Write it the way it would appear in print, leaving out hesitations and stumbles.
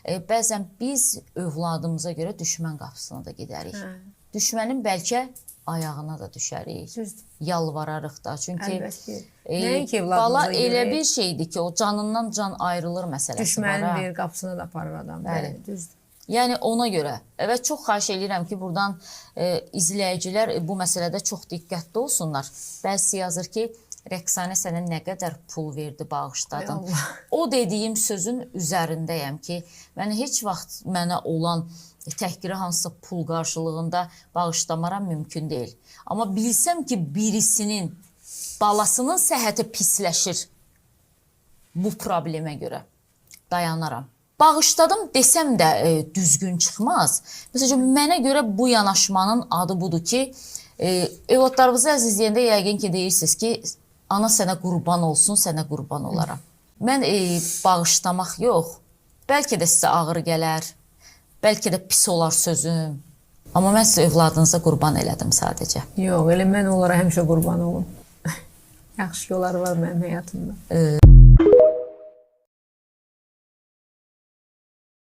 bəzən biz övladımıza görə düşmən qapısına da gedərik. Düşmənin bəlkə ayağına da düşərik. Yalvararıq da. Çünki bala elə bir şeydir ki, o canından can ayrılır məsələsi var. Düşmənin bir qapısına da aparır adam. Bəli, düzdür. Yəni ona görə və çox xahiş edirəm ki, buradan izləyicilər bu məsələdə çox diqqətli olsunlar. Bəzisi yazır ki, Rəqsanə sənə nə qədər pul verdi, bağışladın. O dediyim sözün üzərindəyəm ki, mən heç vaxt mənə olan təhqiri hansısa pul qarşılığında bağışlamaram, mümkün deyil. Amma bilsəm ki, birisinin balasının səhhəti pisləşir bu problemə görə dayanaram. Bağışladım desəm də düzgün çıxmaz. Məsələn, mənə görə bu yanaşmanın adı budur ki, evlatlarınızı əzizləyəndə yəqin ki, deyirsiniz ki, ana sənə qurban olsun, sənə qurban olaram. Mən bağışlamaq yox, bəlkə də sizə ağır gələr, bəlkə də pis olar sözüm. Amma mən sizə evladınıza qurban elədim sadəcə. Yox, elə mən onlara həmişə qurban olum. Yaxşı yollar var mənim həyatımda.